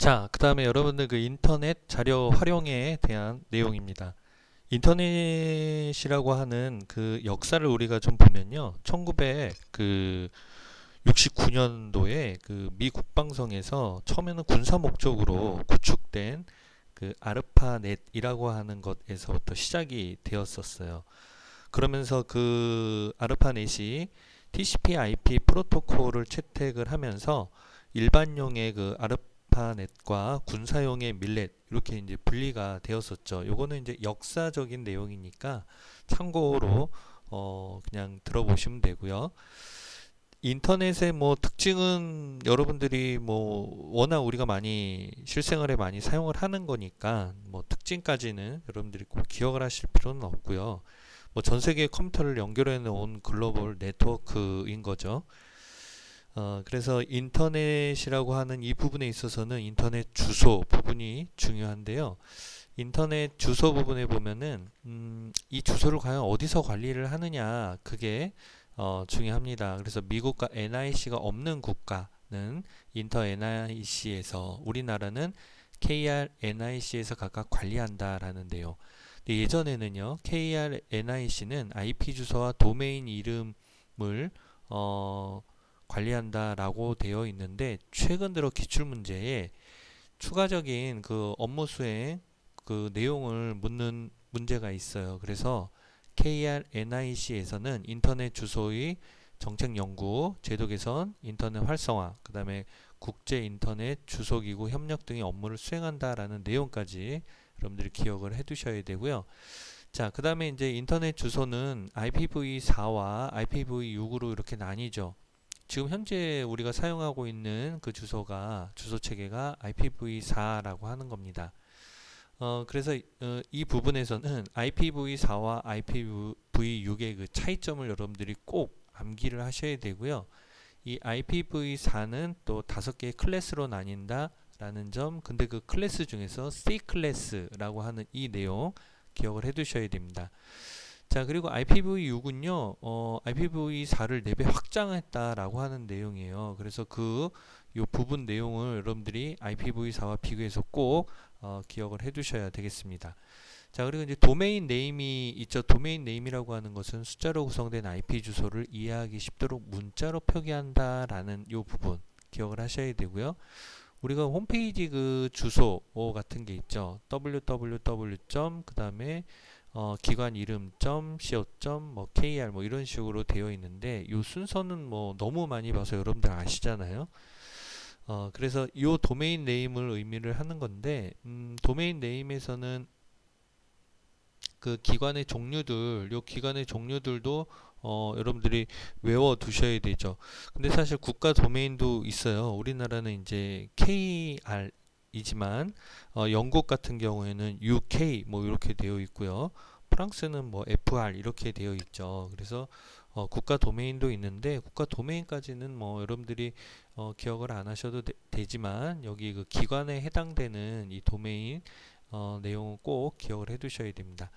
자, 그 다음에 여러분들 그 인터넷 자료 활용에 대한 내용입니다. 인터넷이라고 하는 그 역사를 우리가 좀 보면요. 1969년도에 그 미 국방성에서 처음에는 군사 목적으로 구축된 그 아르파넷이라고 하는 것에서부터 시작이 되었었어요. 그러면서 그 아르파넷이 TCP/IP 프로토콜을 채택을 하면서 일반용의 그 아르파넷과 군사용의 밀렛 이렇게 이제 분리가 되었었죠. 요거는 이제 역사적인 내용이니까 참고로 그냥 들어보시면 되고요. 인터넷의 뭐 특징은 여러분들이 뭐 워낙 우리가 많이 실생활에 많이 사용을 하는 거니까 뭐 특징까지는 여러분들이 꼭 기억을 하실 필요는 없고요. 뭐 전 세계 컴퓨터를 연결해 놓은 글로벌 네트워크인 거죠. 그래서 인터넷이라고 하는 이 부분에 있어서는 인터넷 주소 부분이 중요한데요. 인터넷 주소 부분에 보면은 이 주소를 과연 어디서 관리를 하느냐 그게 중요합니다. 그래서 미국과 NIC가 없는 국가는 인터 NIC에서 우리나라는 KR NIC에서 각각 관리한다라는데요. 근데 예전에는요, KR NIC는 IP 주소와 도메인 이름을 관리한다라고 되어 있는데 최근 들어 기출 문제에 추가적인 그 업무 수행 그 내용을 묻는 문제가 있어요. 그래서 KRNIC에서는 인터넷 주소의 정책 연구, 제도 개선, 인터넷 활성화, 그 다음에 국제 인터넷 주소기구 협력 등의 업무를 수행한다라는 내용까지 여러분들이 기억을 해 두셔야 되고요. 자, 그 다음에 이제 인터넷 주소는 IPv4와 IPv6으로 이렇게 나뉘죠. 지금 현재 우리가 사용하고 있는 그 주소가 주소 체계가 IPv4라고 하는 겁니다. 그래서 이 부분에서는 IPv4와 IPv6의 그 차이점을 여러분들이 꼭 암기를 하셔야 되고요. 이 IPv4는 또 5개의 클래스로 나뉜다라는 점, 근데 그 클래스 중에서 C 클래스라고 하는 이 내용 기억을 해 두셔야 됩니다. 자, 그리고 IPv6은요, IPv4를 4배 확장했다라고 하는 내용이에요. 그래서 요 부분 내용을 여러분들이 IPv4와 비교해서 꼭 기억을 해 두셔야 되겠습니다. 자, 그리고 이제 도메인 네임이 있죠. 도메인 네임이라고 하는 것은 숫자로 구성된 IP 주소를 이해하기 쉽도록 문자로 표기한다라는 요 부분 기억을 하셔야 되고요. 우리가 홈페이지 그 주소 같은 게 있죠. www. 그다음에 기관 이름 .co. 뭐 kr 뭐 이런 식으로 되어 있는데 이 순서는 뭐 너무 많이 봐서 여러분들 아시잖아요. 그래서 이 도메인 네임을 의미를 하는 건데 도메인 네임에서는 그 기관의 종류들, 요 기관의 종류들도 여러분들이 외워 두셔야 되죠. 근데 사실 국가 도메인도 있어요. 우리나라는 이제 KR 이지만 영국 같은 경우에는 UK 뭐 이렇게 되어 있고요. 프랑스는 뭐 FR 이렇게 되어 있죠. 그래서 국가 도메인도 있는데 국가 도메인까지는 뭐 여러분들이 기억을 안 하셔도 되지만 여기 그 기관에 해당되는 이 도메인 내용은 꼭 기억을 해 두셔야 됩니다.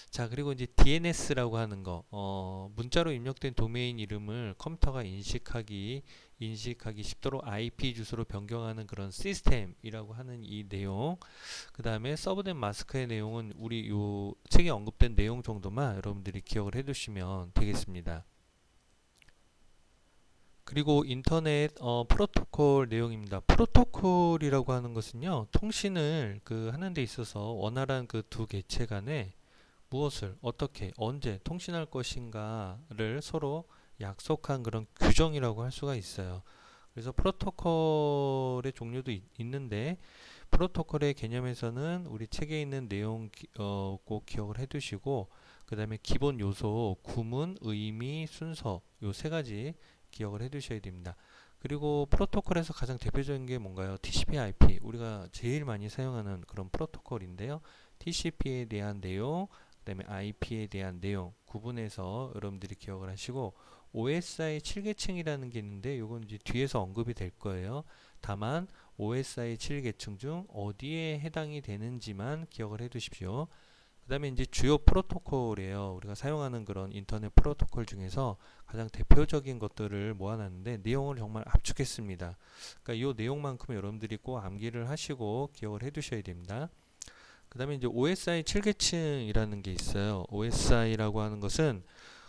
자, 그리고 이제 DNS라고 하는 거, 문자로 입력된 도메인 이름을 컴퓨터가 인식하기 쉽도록 IP 주소로 변경하는 그런 시스템이라고 하는 이 내용, 그 다음에 서브넷 마스크의 내용은 우리 요 책에 언급된 내용 정도만 여러분들이 기억을 해 두시면 되겠습니다. 그리고 인터넷 프로토콜 내용입니다. 프로토콜이라고 하는 것은요, 통신을 그 하는 데 있어서 원활한 그 두 개체 간에 무엇을 어떻게 언제 통신할 것인가를 서로 약속한 그런 규정이라고 할 수가 있어요. 그래서 프로토콜의 종류도 있는데 프로토콜의 개념에서는 우리 책에 있는 내용 꼭 기억을 해 두시고 그 다음에 기본 요소 구문, 의미, 순서 요 세 가지 기억을 해 두셔야 됩니다. 그리고 프로토콜에서 가장 대표적인 게 뭔가요? TCP/IP 우리가 제일 많이 사용하는 그런 프로토콜인데요. TCP에 대한 내용 그다음에 IP에 대한 내용 구분해서 여러분들이 기억을 하시고 OSI 7계층이라는 게 있는데 이건 이제 뒤에서 언급이 될 거예요. 다만 OSI 7계층 중 어디에 해당이 되는지만 기억을 해 두십시오. 다음에 이제 주요 프로토콜이에요. 우리가 사용하는 그런 인터넷 프로토콜 중에서 가장 대표적인 것들을 모아놨는데 내용을 정말 압축했습니다. 그러니까 이 내용만큼 여러분들이 꼭 암기를 하시고 기억을 해 두셔야 됩니다. 그 다음에 이제 OSI 7계층이라는 게 있어요. OSI라고 하는 것은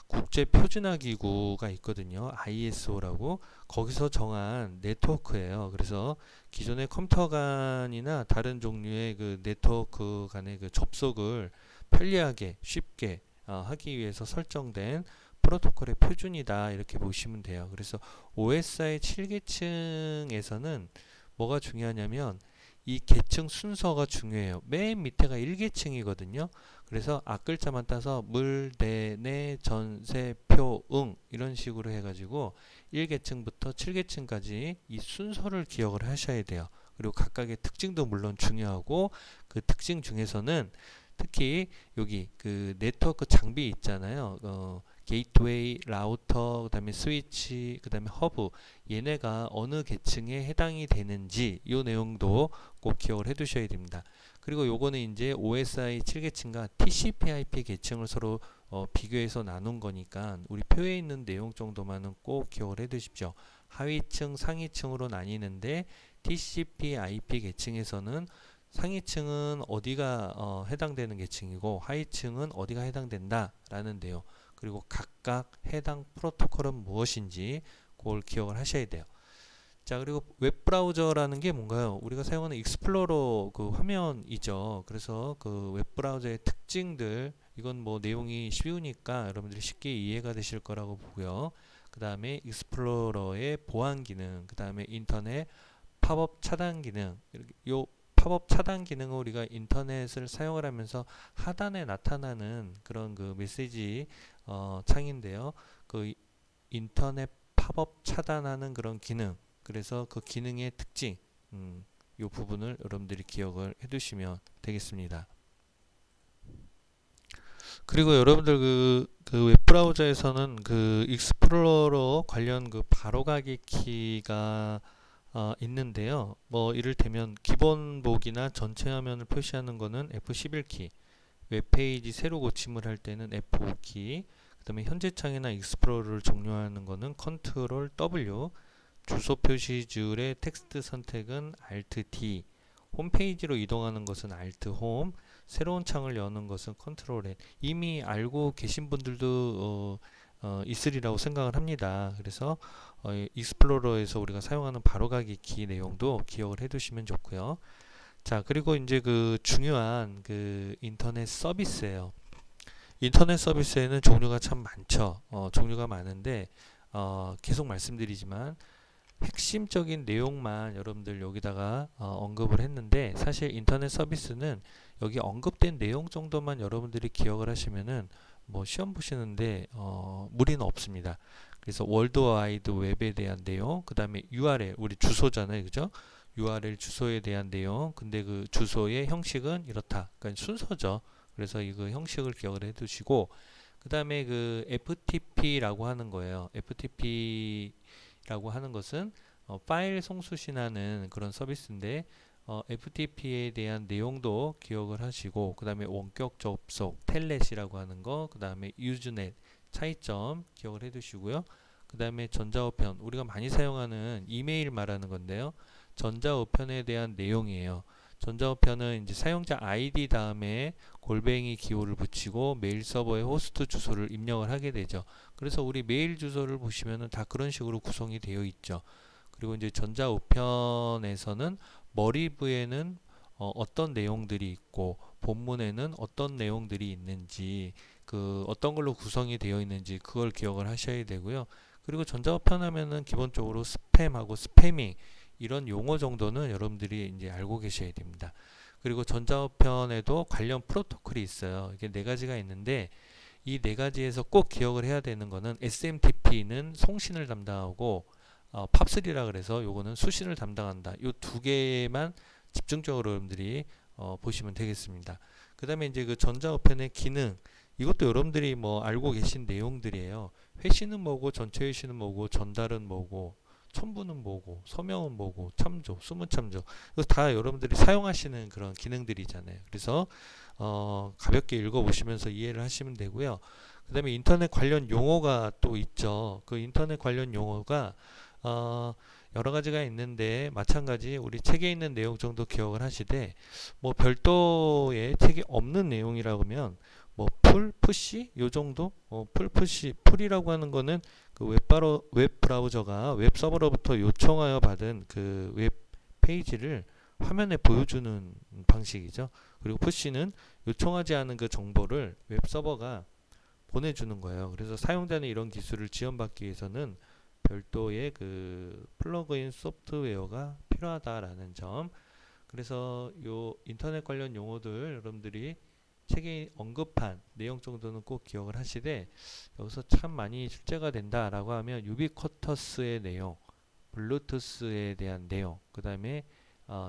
국제 표준화 기구가 있거든요. ISO라고. 거기서 정한 네트워크예요. 그래서 기존의 컴퓨터 간이나 다른 종류의 그 네트워크 간의 그 접속을 편리하게 쉽게 하기 위해서 설정된 프로토콜의 표준이다. 이렇게 보시면 돼요. 그래서 OSI 7계층에서는 뭐가 중요하냐면 이 계층 순서가 중요해요. 맨 밑에가 1계층이거든요. 그래서 앞글자만 따서 물, 대, 내, 전, 세, 표, 응 이런 식으로 해가지고 1계층부터 7계층까지 이 순서를 기억을 하셔야 돼요. 그리고 각각의 특징도 물론 중요하고 그 특징 중에서는 특히 여기 그 네트워크 장비 있잖아요. 게이트웨이, 라우터, 그 다음에 스위치, 그 다음에 허브 얘네가 어느 계층에 해당이 되는지 이 내용도 꼭 기억을 해 두셔야 됩니다. 그리고 요거는 이제 OSI 7계층과 TCP/IP 계층을 서로 비교해서 나눈 거니까 우리 표에 있는 내용 정도만은 꼭 기억을 해 두십시오. 하위층, 상위층으로 나뉘는데 TCP/IP 계층에서는 상위층은 어디가 해당되는 계층이고 하위층은 어디가 해당된다라는데요. 그리고 각각 해당 프로토콜은 무엇인지 그걸 기억을 하셔야 돼요. 자, 그리고 웹브라우저라는 게 뭔가요? 우리가 사용하는 익스플로러 그 화면이죠. 그래서 그 웹브라우저의 특징들, 이건 뭐 내용이 쉬우니까 여러분들이 쉽게 이해가 되실 거라고 보고요. 그 다음에 익스플로러의 보안 기능, 그 다음에 인터넷 팝업 차단 기능, 요 팝업 차단 기능은 우리가 인터넷을 사용을 하면서 하단에 나타나는 그런 그 메시지 창인데요. 그 인터넷 팝업 차단하는 그런 기능, 그래서 그 기능의 특징, 이 부분을 여러분들이 기억을 해두시면 되겠습니다. 그리고 여러분들 그 웹브라우저에서는 그 익스플로러 관련 그 바로가기 키가 있는데요. 뭐 이를테면 기본 보기나 전체 화면을 표시하는 거는 F11키, 웹페이지 새로 고침을 할 때는 F5키, 그 다음에 현재 창이나 익스플로러를 종료하는 거는 컨트롤 W, 주소 표시줄의 텍스트 선택은 Alt D, 홈페이지로 이동하는 것은 Alt Home, 새로운 창을 여는 것은 컨트롤 N. 이미 알고 계신 분들도 있으리라고 생각을 합니다. 그래서 익스플로러에서 우리가 사용하는 바로가기 키 내용도 기억을 해두시면 좋고요. 자, 그리고 이제 그 중요한 그 인터넷 서비스예요. 인터넷 서비스에는 종류가 참 많죠. 종류가 많은데 계속 말씀드리지만 핵심적인 내용만 여러분들 여기다가 언급을 했는데 사실 인터넷 서비스는 여기 언급된 내용 정도만 여러분들이 기억을 하시면은 뭐 시험 보시는데 무리는 없습니다. 그래서 월드와이드 웹에 대한 내용, 그 다음에 URL, 우리 주소잖아요, 그죠? URL 주소에 대한 내용, 근데 그 주소의 형식은 이렇다. 그러니까 순서죠. 그래서 이거 형식을 기억을 해두시고, 그 다음에 그 FTP라고 하는 거예요. FTP라고 하는 것은 파일 송수신하는 그런 서비스인데 FTP에 대한 내용도 기억을 하시고, 그 다음에 원격 접속, 텔넷이라고 하는 거, 그 다음에 유즈넷 차이점 기억을 해두시고요. 그 다음에 전자우편, 우리가 많이 사용하는 이메일 말하는 건데요. 전자우편에 대한 내용이에요. 전자우편은 이제 사용자 아이디 다음에 골뱅이 기호를 붙이고 메일 서버의 호스트 주소를 입력을 하게 되죠. 그래서 우리 메일 주소를 보시면은 다 그런 식으로 구성이 되어 있죠. 그리고 이제 전자우편에서는 머리부에는 어떤 내용들이 있고 본문에는 어떤 내용들이 있는지, 그 어떤 걸로 구성이 되어 있는지 그걸 기억을 하셔야 되고요. 그리고 전자우편 하면은 기본적으로 스팸하고 스패밍 이런 용어 정도는 여러분들이 이제 알고 계셔야 됩니다. 그리고 전자우편에도 관련 프로토콜이 있어요. 이게 네 가지가 있는데 이 네 가지에서 꼭 기억을 해야 되는 거는 SMTP는 송신을 담당하고 팝3라 그래서 요거는 수신을 담당한다. 요 두 개만 집중적으로 여러분들이 보시면 되겠습니다. 그 다음에 이제 그 전자우편의 기능, 이것도 여러분들이 뭐 알고 계신 내용들이에요. 회신은 뭐고 전체 회신은 뭐고 전달은 뭐고 첨부는 뭐고, 서명은 뭐고, 참조, 수문참조. 이거 다 여러분들이 사용하시는 그런 기능들이잖아요. 그래서 가볍게 읽어보시면서 이해를 하시면 되고요. 그 다음에 인터넷 관련 용어가 또 있죠. 그 인터넷 관련 용어가 여러 가지가 있는데 마찬가지 우리 책에 있는 내용 정도 기억을 하시되 뭐 별도의 책이 없는 내용이라고 하면 뭐 풀, 푸시 요 정도? 풀, 푸시, 풀이라고 하는 거는 그 웹 브라우저가 웹 서버로부터 요청하여 받은 그 웹 페이지를 화면에 보여주는 방식이죠. 그리고 푸시는 요청하지 않은 그 정보를 웹 서버가 보내주는 거예요. 그래서 사용자는 이런 기술을 지원받기 위해서는 별도의 그 플러그인 소프트웨어가 필요하다라는 점. 그래서 요 인터넷 관련 용어들 여러분들이 책에 언급한 내용 정도는 꼭 기억을 하시되 여기서 참 많이 출제가 된다라고 하면 유비쿼터스의 내용, 블루투스에 대한 내용, 그 다음에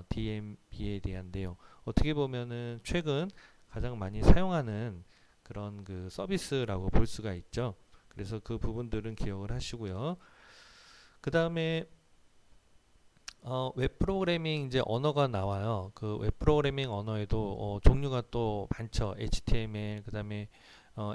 DMB에 대한 내용. 어떻게 보면은 최근 가장 많이 사용하는 그런 그 서비스라고 볼 수가 있죠. 그래서 그 부분들은 기억을 하시고요. 그 다음에 웹 프로그래밍 이제 언어가 나와요. 그 웹 프로그래밍 언어에도 종류가 또 많죠. HTML, 그 다음에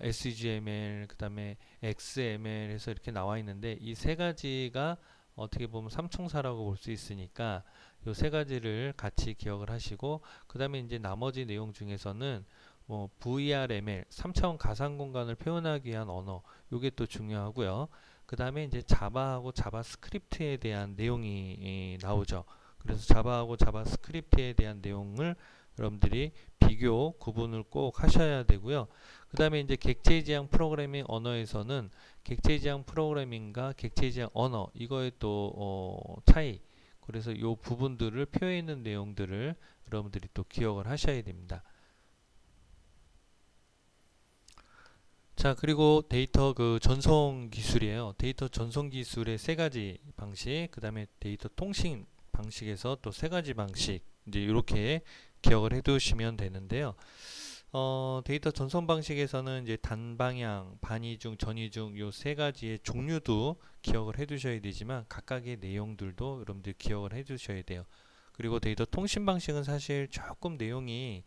SGML, 그 다음에 XML 해서 이렇게 나와 있는데 이 세 가지가 어떻게 보면 삼총사라고 볼 수 있으니까 이 세 가지를 같이 기억을 하시고 그 다음에 이제 나머지 내용 중에서는 뭐 VRML, 3차원 가상 공간을 표현하기 위한 언어, 요게 또 중요하고요. 그 다음에 이제 자바하고 자바스크립트에 대한 내용이 나오죠. 그래서 자바하고 자바스크립트에 대한 내용을 여러분들이 비교, 구분을 꼭 하셔야 되고요. 그 다음에 이제 객체 지향 프로그래밍 언어에서는 객체 지향 프로그래밍과 객체 지향 언어, 이거의 또 차이. 그래서 이 부분들을 표해 있는 내용들을 여러분들이 또 기억을 하셔야 됩니다. 자, 그리고 데이터 그 전송 기술이에요. 데이터 전송 기술의 세 가지 방식, 그 다음에 데이터 통신 방식에서 또 세 가지 방식, 이제 이렇게 기억을 해 두시면 되는데요. 데이터 전송 방식에서는 이제 단방향, 반이중, 전이중 요 세 가지의 종류도 기억을 해 두셔야 되지만 각각의 내용들도 여러분들 기억을 해 두셔야 돼요. 그리고 데이터 통신 방식은 사실 조금 내용이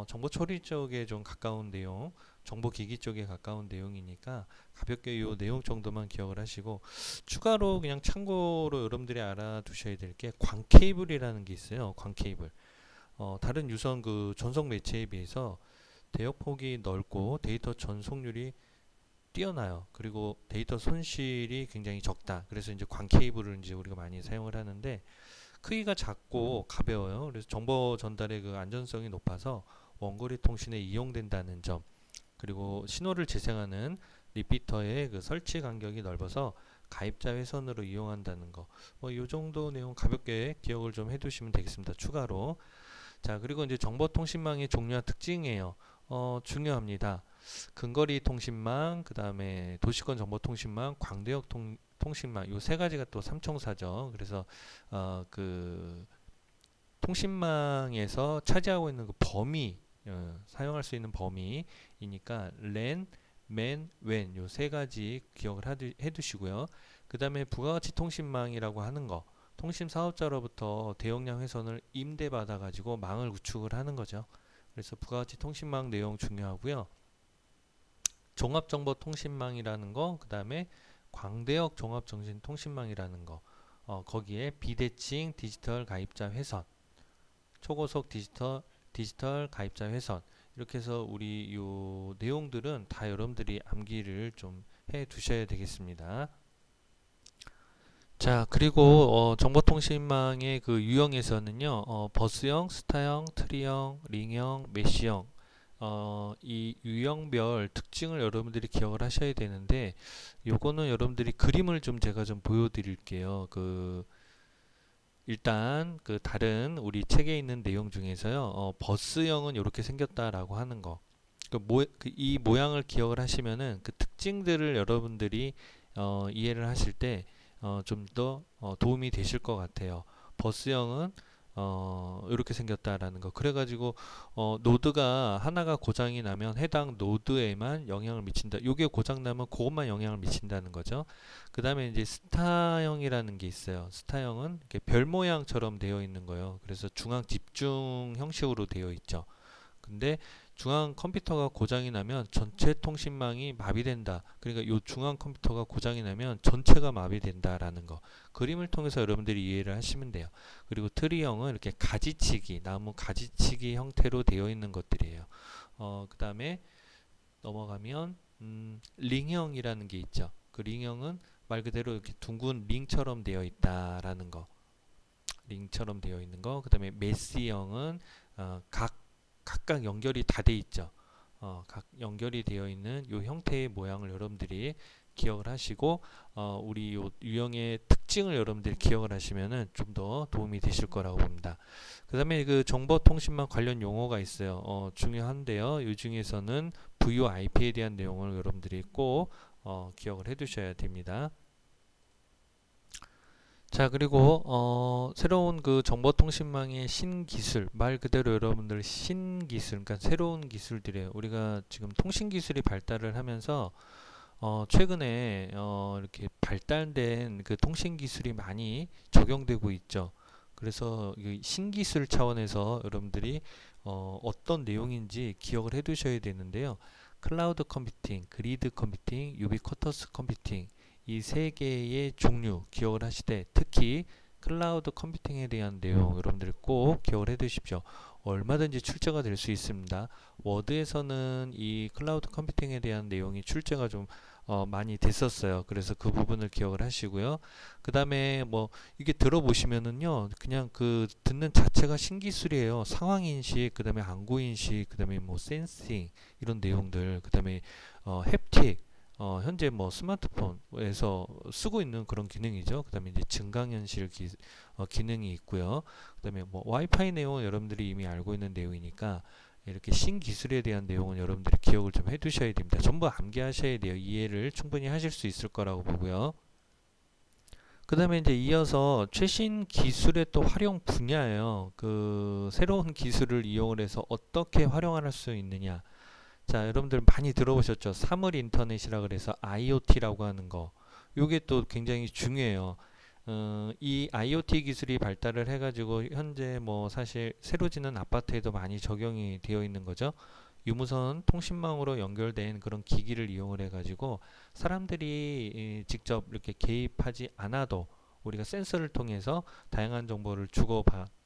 정보 처리 쪽에 좀 가까운 내용, 정보 기기 쪽에 가까운 내용이니까 가볍게 이 내용 정도만 기억을 하시고 추가로 그냥 참고로 여러분들이 알아두셔야 될 게 광 케이블이라는 게 있어요. 광 케이블. 다른 유선 그 전송 매체에 비해서 대역폭이 넓고 데이터 전송률이 뛰어나요. 그리고 데이터 손실이 굉장히 적다. 그래서 이제 광 케이블을 이제 우리가 많이 사용을 하는데 크기가 작고 가벼워요. 그래서 정보 전달의 그 안전성이 높아서 원거리 통신에 이용된다는 점. 그리고 신호를 재생하는 리피터의 그 설치 간격이 넓어서 가입자 회선으로 이용한다는 거. 이 정도 내용 가볍게 기억을 좀 해두시면 되겠습니다. 추가로. 자, 그리고 이제 정보통신망의 종류와 특징이에요. 중요합니다. 근거리 통신망, 그 다음에 도시권 정보통신망, 광대역 통신망, 요 세 가지가 또 삼총사죠. 그래서 그 통신망에서 차지하고 있는 그 범위, 사용할 수 있는 범위이니까 LAN, MAN, WAN 요 세 가지 기억을 해두시고요. 그 다음에 부가가치 통신망이라고 하는 거, 통신 사업자로부터 대용량 회선을 임대받아 가지고 망을 구축을 하는 거죠. 그래서 부가가치 통신망 내용 중요하고요. 종합정보통신망이라는 거, 그 다음에 광대역 종합정신통신망이라는 거, 거기에 비대칭 디지털 가입자 회선, 초고속 디지털 가입자 회선, 이렇게 해서 우리 요 내용들은 다 여러분들이 암기를 좀 해 두셔야 되겠습니다. 자, 그리고 정보통신망의 그 유형에서는요, 버스형, 스타형, 트리형, 링형, 메시형, 이 유형별 특징을 여러분들이 기억을 하셔야 되는데, 요거는 여러분들이 그림을 좀 제가 좀 보여드릴게요. 일단 그 다른 우리 책에 있는 내용 중에서요, 버스형은 이렇게 생겼다라고 하는 거. 이 모양을 기억을 하시면은 그 특징들을 여러분들이 이해를 하실 때 좀 더 도움이 되실 것 같아요. 버스형은 이렇게 생겼다라는 거. 그래가지고 노드가 하나가 고장이 나면 해당 노드에만 영향을 미친다. 요게 고장 나면 그것만 영향을 미친다는 거죠. 그 다음에 이제 스타형이라는 게 있어요. 스타형은 이렇게 별 모양처럼 되어 있는 거예요. 그래서 중앙 집중 형식으로 되어 있죠. 근데 중앙 컴퓨터가 고장이 나면 전체 통신망이 마비된다. 그러니까 요 중앙 컴퓨터가 고장이 나면 전체가 마비된다라는 거. 그림을 통해서 여러분들이 이해를 하시면 돼요. 그리고 트리형은 이렇게 가지치기, 나무 가지치기 형태로 되어 있는 것들이에요. 그 다음에 넘어가면 링형이라는 게 있죠. 그 링형은 말 그대로 이렇게 둥근 링처럼 되어 있다라는 거. 링처럼 되어 있는 거. 그 다음에 메시형은 각각 연결이 다 돼 있죠. 각 연결이 되어 있는 이 형태의 모양을 여러분들이 기억을 하시고 우리 요 유형의 특징을 여러분들이 기억을 하시면은 좀 더 도움이 되실 거라고 봅니다. 그 다음에 그 정보통신망 관련 용어가 있어요. 중요한데요. 이 중에서는 VoIP에 대한 내용을 여러분들이 꼭 기억을 해 두셔야 됩니다. 자, 그리고 새로운 그 정보통신망의 신기술, 말 그대로 여러분들 신기술, 그러니까 새로운 기술들이에요. 우리가 지금 통신기술이 발달을 하면서 최근에 이렇게 발달된 그 통신기술이 많이 적용되고 있죠. 그래서 이 신기술 차원에서 여러분들이 어떤 내용인지 기억을 해 두셔야 되는데요. 클라우드 컴퓨팅, 그리드 컴퓨팅, 유비쿼터스 컴퓨팅, 이 세 개의 종류 기억을 하시되, 특히 클라우드 컴퓨팅에 대한 내용 여러분들이 꼭 기억을 해 두십시오. 얼마든지 출제가 될 수 있습니다. 워드에서는 이 클라우드 컴퓨팅에 대한 내용이 출제가 좀 많이 됐었어요. 그래서 그 부분을 기억을 하시고요. 그 다음에 뭐 이게 들어보시면은요, 그냥 그 듣는 자체가 신기술이에요. 상황인식, 그 다음에 안구인식, 그 다음에 뭐 센싱 이런 내용들, 그 다음에 햅틱, 현재 뭐 스마트폰에서 쓰고 있는 그런 기능이죠. 그 다음에 이제 증강현실 기능이 있고요. 그 다음에 뭐 와이파이 내용은 여러분들이 이미 알고 있는 내용이니까 이렇게 신기술에 대한 내용은 여러분들이 기억을 좀 해두셔야 됩니다. 전부 암기하셔야 돼요. 이해를 충분히 하실 수 있을 거라고 보고요. 그 다음에 이제 이어서 최신 기술의 또 활용 분야예요. 그 새로운 기술을 이용을 해서 어떻게 활용할 수 있느냐. 자, 여러분들 많이 들어보셨죠? 사물 인터넷이라 그래서 IoT라고 하는 거. 요게 또 굉장히 중요해요. 이 IoT 기술이 발달을 해가지고 현재 뭐 사실 새로 짓는 아파트에도 많이 적용이 되어 있는 거죠. 유무선 통신망으로 연결된 그런 기기를 이용을 해가지고 사람들이 직접 이렇게 개입하지 않아도 우리가 센서를 통해서 다양한 정보를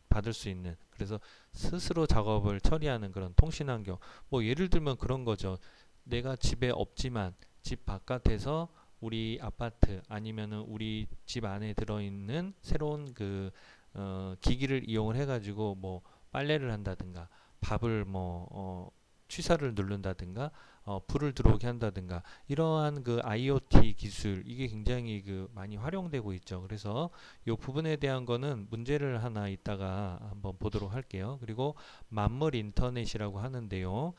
받을 수 있는, 그래서 스스로 작업을 처리하는 그런 통신 환경. 뭐 예를 들면 그런 거죠. 내가 집에 없지만 집 바깥에서 우리 아파트 아니면은 우리 집 안에 들어있는 새로운 그 기기를 이용을 해가지고 뭐 빨래를 한다든가 밥을 뭐 취사를 누른다든가 불을 들어오게 한다든가, 이러한 그 IoT 기술, 이게 굉장히 그 많이 활용되고 있죠. 그래서 이 부분에 대한 거는 문제를 하나 이따가 한번 보도록 할게요. 그리고 만물 인터넷이라고 하는데요.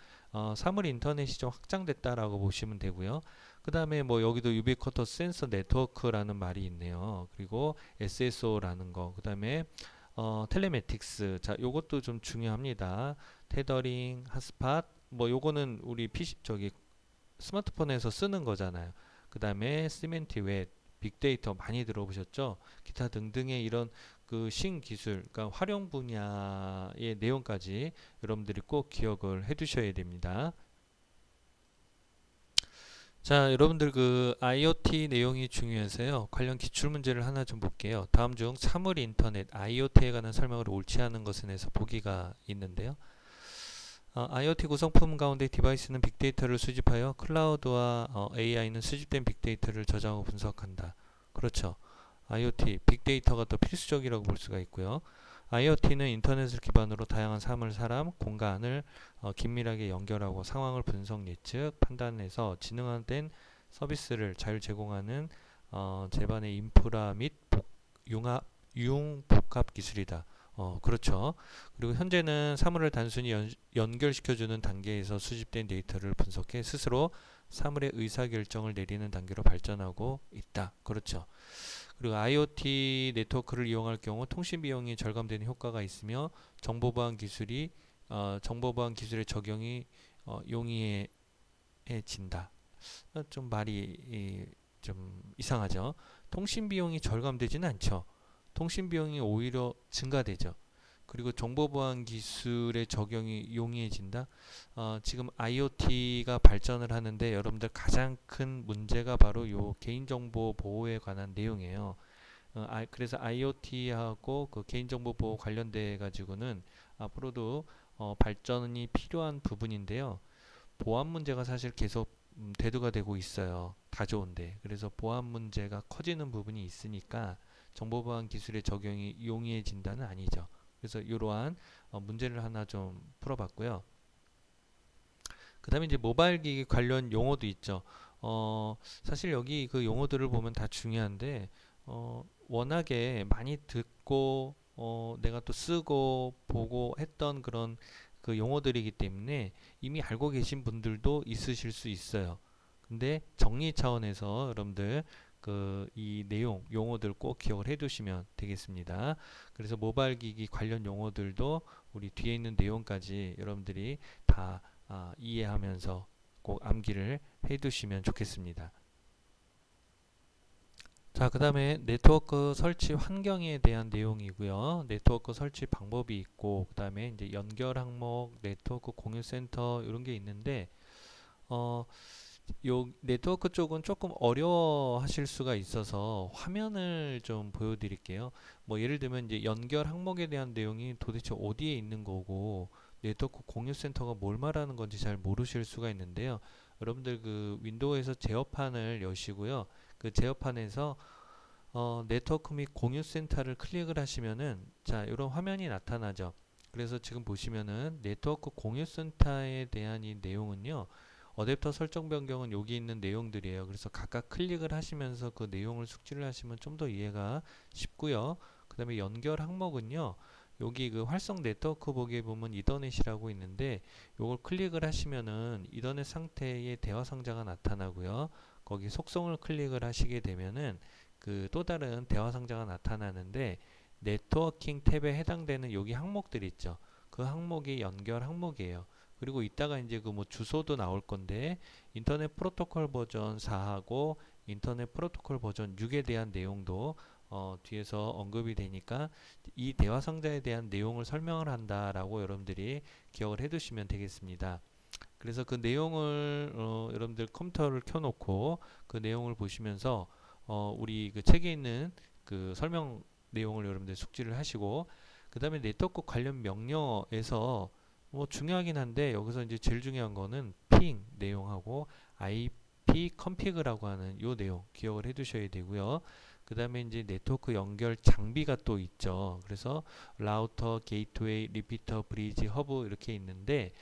사물 인터넷이 좀 확장됐다라고 보시면 되고요. 그 다음에 뭐 여기도 유비쿼터 센서 네트워크라는 말이 있네요. 그리고 SSO라는 거, 그 다음에 텔레매틱스. 자, 요것도 좀 중요합니다. 테더링, 핫스팟, 뭐 요거는 우리 PC 저기 스마트폰에서 쓰는 거잖아요. 그 다음에 시멘티웹, 빅데이터 많이 들어보셨죠? 기타 등등의 이런 그 신기술, 그러니까 활용 분야의 내용까지 여러분들이 꼭 기억을 해 두셔야 됩니다. 자, 여러분들 그 IoT 내용이 중요해서요. 관련 기출 문제를 하나 좀 볼게요. 다음 중 사물 인터넷 IoT에 관한 설명을 옳지 않은 것은에서 보기가 있는데요. IoT 구성품 가운데 디바이스는 빅데이터를 수집하여 클라우드와 AI는 수집된 빅데이터를 저장하고 분석한다. 그렇죠. IoT, 빅데이터가 더 필수적이라고 볼 수가 있고요. IoT는 인터넷을 기반으로 다양한 사물, 사람, 공간을 긴밀하게 연결하고 상황을 분석, 예측, 판단해서 지능화된 서비스를 잘 제공하는 제반의 인프라 및 융복합 기술이다. 그렇죠. 그리고 현재는 사물을 단순히 연결시켜주는 단계에서 수집된 데이터를 분석해 스스로 사물의 의사결정을 내리는 단계로 발전하고 있다. 그렇죠. 그리고 IoT 네트워크를 이용할 경우 통신 비용이 절감되는 효과가 있으며 정보보안 기술이 정보보안 기술의 적용이 용이해진다. 좀 말이 좀 이상하죠. 통신 비용이 절감되지는 않죠. 통신 비용이 오히려 증가되죠. 그리고 정보보안 기술의 적용이 용이해진다. 지금 IoT가 발전을 하는데 여러분들 가장 큰 문제가 바로 요 개인정보 보호에 관한 내용이에요. 그래서 IoT하고 그 개인정보 보호 관련돼 가지고는 앞으로도 발전이 필요한 부분인데요. 보안 문제가 사실 계속 대두가 되고 있어요. 다 좋은데. 그래서 보안 문제가 커지는 부분이 있으니까 정보보안 기술의 적용이 용이해진다는 아니죠. 그래서 이러한 문제를 하나 좀 풀어봤고요. 그 다음에 이제 모바일 기기 관련 용어도 있죠. 사실 여기 그 용어들을 보면 다 중요한데, 워낙에 많이 듣고, 내가 또 쓰고 보고 했던 그런 그 용어들이기 때문에 이미 알고 계신 분들도 있으실 수 있어요. 근데 정리 차원에서 여러분들 그 이 내용, 용어들 꼭 기억을 해 두시면 되겠습니다. 그래서 모바일 기기 관련 용어들도 우리 뒤에 있는 내용까지 여러분들이 다 이해하면서 꼭 암기를 해 두시면 좋겠습니다. 자, 그 다음에 네트워크 설치 환경에 대한 내용이고요. 네트워크 설치 방법이 있고, 그 다음에 이제 연결 항목, 네트워크 공유 센터 이런 게 있는데, 어, 요 네트워크 쪽은 조금 어려워하실 수가 있어서 화면을 좀 보여드릴게요. 뭐 예를 들면 이제 연결 항목에 대한 내용이 도대체 어디에 있는 거고 네트워크 공유 센터가 뭘 말하는 건지 잘 모르실 수가 있는데요. 여러분들 그 윈도우에서 제어판을 여시고요. 그 제어판에서 네트워크 및 공유 센터를 클릭을 하시면은 자, 이런 화면이 나타나죠. 그래서 지금 보시면은 네트워크 공유 센터에 대한 이 내용은요. 어댑터 설정 변경은 여기 있는 내용들이에요. 그래서 각각 클릭을 하시면서 그 내용을 숙지를 하시면 좀 더 이해가 쉽고요. 그 다음에 연결 항목은요. 여기 그 활성 네트워크 보기에 보면 이더넷이라고 있는데 요걸 클릭을 하시면은 이더넷 상태의 대화 상자가 나타나고요. 거기 속성을 클릭을 하시게 되면은 그 또 다른 대화 상자가 나타나는데 네트워킹 탭에 해당되는 여기 항목들 있죠. 그 항목이 연결 항목이에요. 그리고 이따가 이제 그 뭐 주소도 나올 건데 인터넷 프로토콜 버전 4하고 인터넷 프로토콜 버전 6에 대한 내용도 뒤에서 언급이 되니까 이 대화 상자에 대한 내용을 설명을 한다라고 여러분들이 기억을 해 두시면 되겠습니다. 그래서 그 내용을 여러분들 컴퓨터를 켜놓고 그 내용을 보시면서 우리 그 책에 있는 그 설명 내용을 여러분들 숙지를 하시고 그 다음에 네트워크 관련 명령어에서 뭐 중요하긴 한데 여기서 이제 제일 중요한 거는 핑 내용하고 IP 컨피그라고 하는 요 내용 기억을 해 두셔야 되고요. 그 다음에 이제 네트워크 연결 장비가 또 있죠. 그래서 라우터, 게이트웨이, 리피터, 브리지, 허브 이렇게 있는데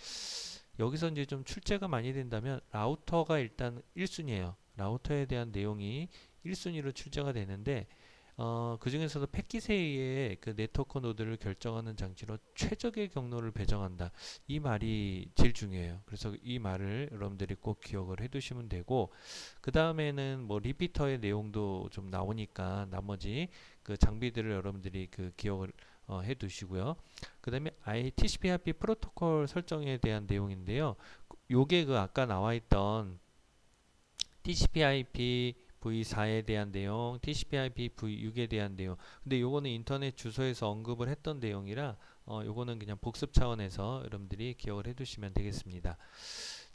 여기서 이제 좀 출제가 많이 된다면 라우터가 일단 1순위예요. 라우터에 대한 내용이 1순위로 출제가 되는데 그 중에서도 패킷에 그 네트워크 노드를 결정하는 장치로 최적의 경로를 배정한다. 이 말이 제일 중요해요. 그래서 이 말을 여러분들이 꼭 기억을 해두시면 되고 그 다음에는 뭐 리피터의 내용도 좀 나오니까 나머지 그 장비들을 여러분들이 그 기억을 해두시고요. 그 다음에 TCP/IP 프로토콜 설정에 대한 내용인데요. 요게 그 아까 나와있던 TCP/IP V4에 대한 내용, TCP/IP V6에 대한 내용. 근데 요거는 인터넷 주소에서 언급을 했던 내용이라 요거는 그냥 복습 차원에서 여러분들이 기억을 해두시면 되겠습니다.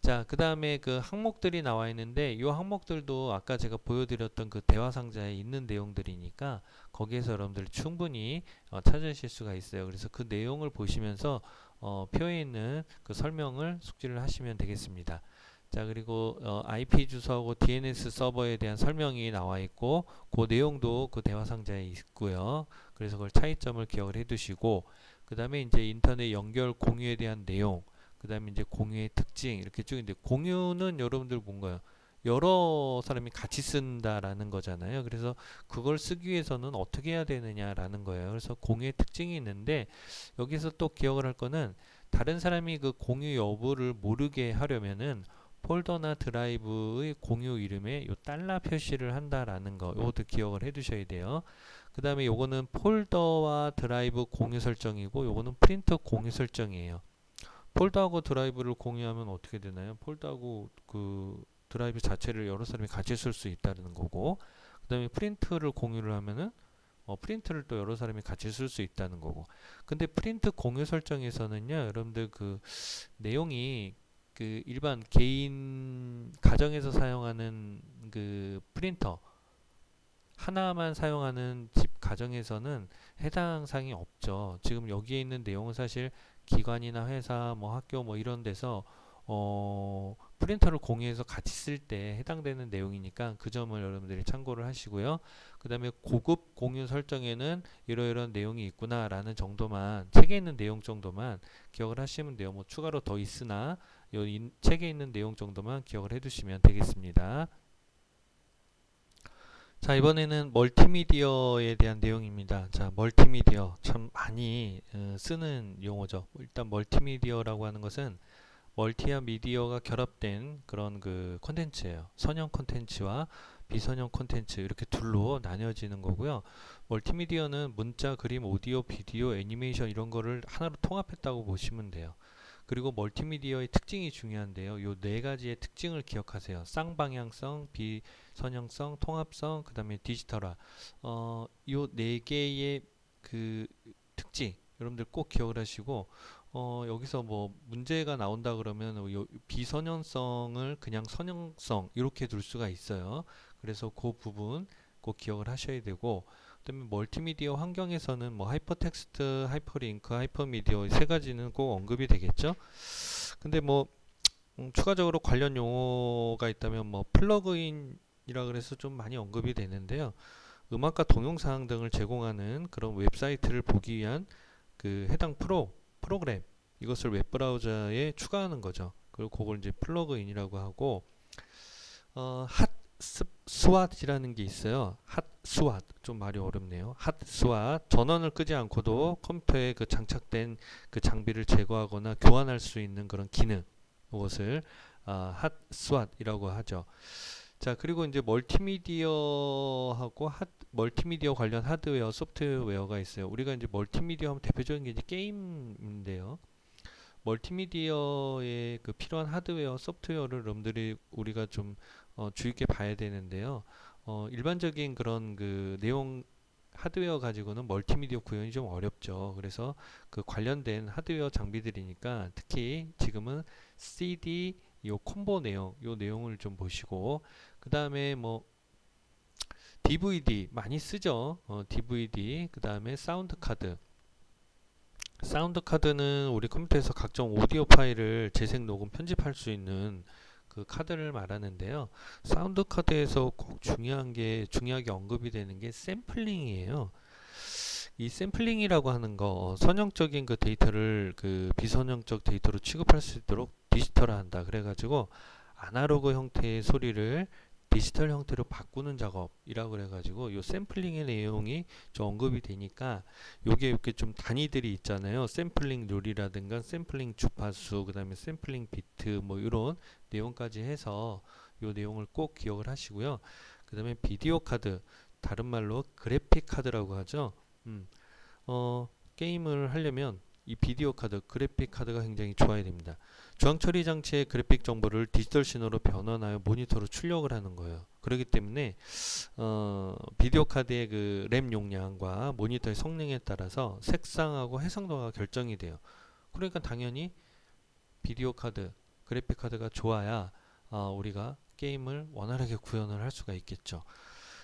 자, 그 다음에 그 항목들이 나와 있는데 이 항목들도 아까 제가 보여드렸던 그 대화 상자에 있는 내용들이니까 거기에서 여러분들 충분히 찾으실 수가 있어요. 그래서 그 내용을 보시면서 표에 있는 그 설명을 숙지를 하시면 되겠습니다. 자, 그리고 IP 주소하고 DNS 서버에 대한 설명이 나와 있고 그 내용도 그 대화 상자에 있고요. 그래서 그걸 차이점을 기억을 해 두시고 그 다음에 이제 인터넷 연결 공유에 대한 내용 그 다음에 이제 공유의 특징 이렇게 쭉 있는데 공유는 여러분들 뭔가요? 여러 사람이 같이 쓴다라는 거잖아요. 그래서 그걸 쓰기 위해서는 어떻게 해야 되느냐라는 거예요. 그래서 공유의 특징이 있는데 여기서 또 기억을 할 거는 다른 사람이 그 공유 여부를 모르게 하려면은 폴더나 드라이브의 공유 이름에 요 달러 표시를 한다라는 거, 요것도 기억을 해 두셔야 돼요. 그 다음에 요거는 폴더와 드라이브 공유 설정이고, 요거는 프린터 공유 설정이에요. 폴더하고 드라이브를 공유하면 어떻게 되나요? 폴더하고 그 드라이브 자체를 여러 사람이 같이 쓸 수 있다는 거고, 그 다음에 프린트를 공유를 하면은 프린트를 또 여러 사람이 같이 쓸 수 있다는 거고. 근데 프린트 공유 설정에서는요, 여러분들 그 내용이 그 일반 개인 가정에서 사용하는 그 프린터 하나만 사용하는 집 가정에서는 해당 사항이 없죠. 지금 여기에 있는 내용은 사실 기관이나 회사, 뭐 학교 뭐 이런 데서 프린터를 공유해서 같이 쓸 때 해당되는 내용이니까 그 점을 여러분들이 참고를 하시고요. 그 다음에 고급 공유 설정에는 이러이러한 내용이 있구나라는 정도만, 책에 있는 내용 정도만 기억을 하시면 돼요. 뭐 추가로 더 있으나 책에 있는 내용 정도만 기억을 해두시면 되겠습니다. 자, 이번에는 멀티미디어에 대한 내용입니다. 자, 멀티미디어 참 많이 쓰는 용어죠. 일단 멀티미디어라고 하는 것은 멀티와 미디어가 결합된 그런 그 콘텐츠예요. 선형 콘텐츠와 비선형 콘텐츠 이렇게 둘로 나뉘어지는 거고요. 멀티미디어는 문자, 그림, 오디오, 비디오, 애니메이션 이런 거를 하나로 통합했다고 보시면 돼요. 그리고 멀티미디어의 특징이 중요한데요. 요 네 가지의 특징을 기억하세요. 쌍방향성, 비선형성, 통합성, 그 다음에 디지털화. 요 네 개의 그 특징 여러분들 꼭 기억을 하시고, 여기서 뭐 문제가 나온다 그러면 요 비선형성을 그냥 선형성 이렇게 둘 수가 있어요. 그래서 그 부분 꼭 기억을 하셔야 되고, 그다음에 멀티미디어 환경에서는 뭐 하이퍼텍스트, 하이퍼링크, 하이퍼미디어 세 가지는 꼭 언급이 되겠죠. 근데 뭐 추가적으로 관련 용어가 있다면 뭐 플러그인이라 그래서 좀 많이 언급이 되는데요. 음악과 동영상 등을 제공하는 그런 웹사이트를 보기 위한 그 해당 프로그램 이것을 웹브라우저에 추가하는 거죠. 그리고 그걸 이제 플러그인이라고 하고, 핫 스왓이라는 게 있어요. 핫 스왓 좀 말이 어렵네요. 핫 스왓 전원을 끄지 않고도 컴퓨터에 그 장착된 그 장비를 제거하거나 교환할 수 있는 그런 기능, 이것을 핫 스왓이라고 하죠. 자, 그리고 이제 멀티미디어하고 멀티미디어 관련 하드웨어, 소프트웨어가 있어요. 우리가 이제 멀티미디어 하면 대표적인 게 이제 게임인데요. 멀티미디어에 그 필요한 하드웨어, 소프트웨어를 여러분들이 우리가 좀 주의 있게 봐야 되는데요. 일반적인 그런 그 내용 하드웨어 가지고는 멀티미디어 구현이 좀 어렵죠. 그래서 그 관련된 하드웨어 장비들이니까 특히 지금은 CD 요 콤보 내용, 요 내용을 좀 보시고, 그 다음에 뭐 DVD 많이 쓰죠. DVD, 그 다음에 사운드 카드. 사운드 카드는 우리 컴퓨터에서 각종 오디오 파일을 재생, 녹음, 편집할 수 있는 그 카드를 말하는데요. 사운드 카드에서 꼭 중요하게 언급이 되는 게 샘플링이에요. 이 샘플링이라고 하는 거, 선형적인 그 데이터를 그 비선형적 데이터로 취급할 수 있도록 디지털화한다. 그래가지고 아날로그 형태의 소리를 디지털 형태로 바꾸는 작업이라고 그래가지고 요 샘플링의 내용이 좀 언급이 되니까, 요게 이렇게 좀 단위들이 있잖아요. 샘플링 룰이라든가 샘플링 주파수, 그 다음에 샘플링 비트 뭐 이런 내용까지 해서 요 내용을 꼭 기억을 하시고요. 그 다음에 비디오 카드, 다른 말로 그래픽 카드라고 하죠. 게임을 하려면 이 비디오 카드, 그래픽 카드가 굉장히 좋아야 됩니다. 저항 처리 장치의 그래픽 정보를 디지털 신호로 변환하여 모니터로 출력을 하는 거예요. 그렇기 때문에 비디오 카드의 그 램 용량과 모니터의 성능에 따라서 색상하고 해상도가 결정이 돼요. 그러니까 당연히 비디오 카드, 그래픽 카드가 좋아야 우리가 게임을 원활하게 구현을 할 수가 있겠죠.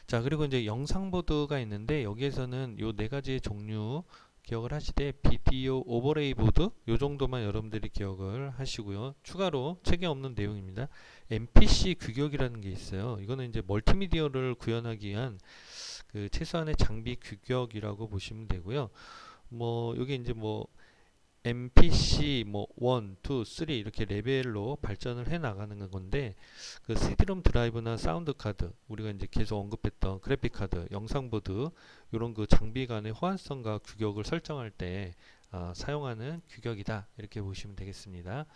자, 그리고 이제 영상 보드가 있는데 여기에서는 요 네 가지의 종류 기억을 하시되, 비디오 오버레이 보드 요 정도만 여러분들이 기억을 하시고요. 추가로 책에 없는 내용입니다. MPC 규격이라는 게 있어요. 이거는 이제 멀티미디어를 구현하기 위한 그 최소한의 장비 규격이라고 보시면 되고요. 뭐 여기 이제 뭐 MPC 뭐 1, 2, 3 이렇게 레벨로 발전을 해 나가는 건데, 그 CD롬 드라이브나 사운드 카드, 우리가 이제 계속 언급했던 그래픽 카드, 영상 보드 이런 그 장비 간의 호환성과 규격을 설정할 때 사용하는 규격이다 이렇게 보시면 되겠습니다.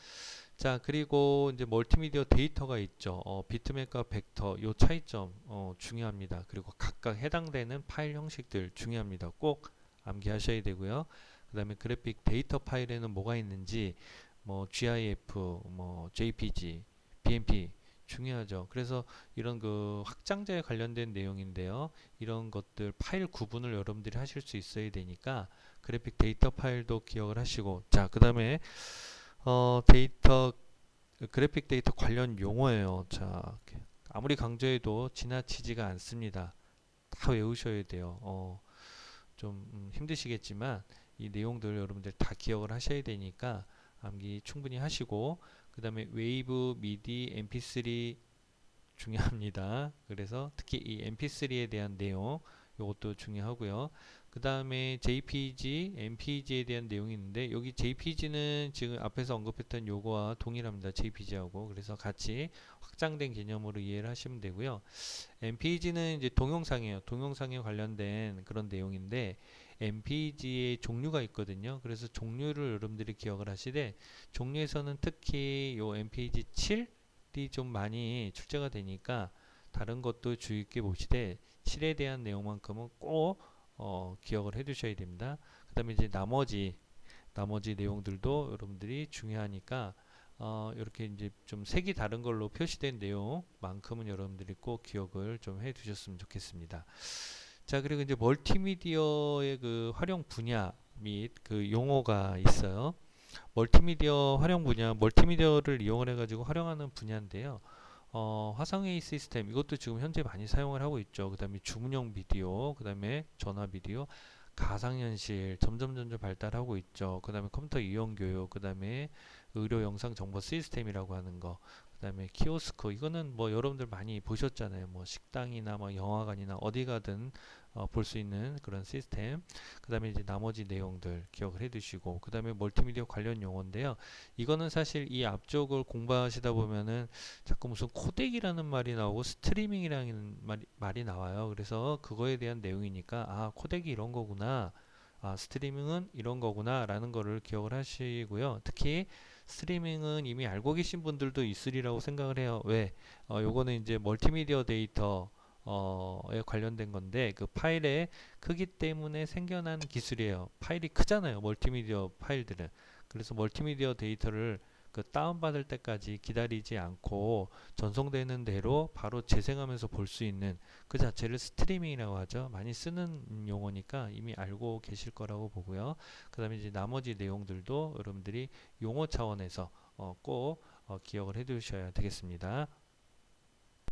자, 그리고 이제 멀티미디어 데이터가 있죠. 비트맵과 벡터 요 차이점 중요합니다. 그리고 각각 해당되는 파일 형식들 중요합니다. 꼭 암기하셔야 되고요. 그다음에 그래픽 데이터 파일에는 뭐가 있는지 뭐 GIF, 뭐 JPG, BMP 중요하죠. 그래서 이런 그 확장자에 관련된 내용인데요. 이런 것들 파일 구분을 여러분들이 하실 수 있어야 되니까 그래픽 데이터 파일도 기억을 하시고, 자, 그다음에 데이터 그래픽 데이터 관련 용어예요. 자, 아무리 강조해도 지나치지가 않습니다. 다 외우셔야 돼요. 좀 힘드시겠지만 이 내용들 여러분들 다 기억을 하셔야 되니까 암기 충분히 하시고, 그 다음에 웨이브, 미디, mp3 중요합니다. 그래서 특히 이 mp3에 대한 내용 이것도 중요하고요. 그 다음에 JPG, MPG에 대한 내용이 있는데, 여기 JPG는 지금 앞에서 언급했던 요거와 동일합니다. JPG하고. 그래서 같이 확장된 개념으로 이해를 하시면 되고요. MPG는 이제 동영상이에요. 동영상에 관련된 그런 내용인데, MPG의 종류가 있거든요. 그래서 종류를 여러분들이 기억을 하시되, 종류에서는 특히 요 MPG 7이 좀 많이 출제가 되니까 다른 것도 주의 있게 보시되 7에 대한 내용만큼은 꼭 기억을 해 두셔야 됩니다. 그 다음에 이제 나머지 내용들도 여러분들이 중요하니까 이렇게 이제 좀 색이 다른 걸로 표시된 내용만큼은 여러분들이 꼭 기억을 좀 해 두셨으면 좋겠습니다. 자, 그리고 이제 멀티미디어의 그 활용 분야 및 그 용어가 있어요. 멀티미디어 활용 분야, 멀티미디어를 이용을 해가지고 활용하는 분야인데요. 화상회의 시스템, 이것도 지금 현재 많이 사용을 하고 있죠. 그 다음에 주문형 비디오, 그 다음에 전화 비디오, 가상현실 점점 발달하고 있죠. 그 다음에 컴퓨터 이용 교육, 그 다음에 의료 영상 정보 시스템이라고 하는 거, 그 다음에 키오스크, 이거는 뭐 여러분들 많이 보셨잖아요. 뭐 식당이나 뭐 영화관이나 어디 가든 볼 수 있는 그런 시스템. 그 다음에 이제 나머지 내용들 기억을 해 두시고, 그 다음에 멀티미디어 관련 용어인데요. 이거는 사실 이 앞쪽을 공부하시다 보면은 자꾸 무슨 코덱이라는 말이 나오고 스트리밍이라는 말이 나와요. 그래서 그거에 대한 내용이니까, 아, 코덱이 이런 거구나, 아, 스트리밍은 이런 거구나 라는 거를 기억을 하시고요. 특히 스트리밍은 이미 알고 계신 분들도 있으리라고 생각을 해요. 왜? 요거는 이제 멀티미디어 데이터 에 관련된 건데, 그 파일의 크기 때문에 생겨난 기술이에요. 파일이 크잖아요, 멀티미디어 파일들은. 그래서 멀티미디어 데이터를 그 다운받을 때까지 기다리지 않고 전송되는 대로 바로 재생하면서 볼 수 있는 그 자체를 스트리밍이라고 하죠. 많이 쓰는 용어니까 이미 알고 계실 거라고 보고요. 그 다음에 이제 나머지 내용들도 여러분들이 용어 차원에서 꼭 기억을 해 두셔야 되겠습니다.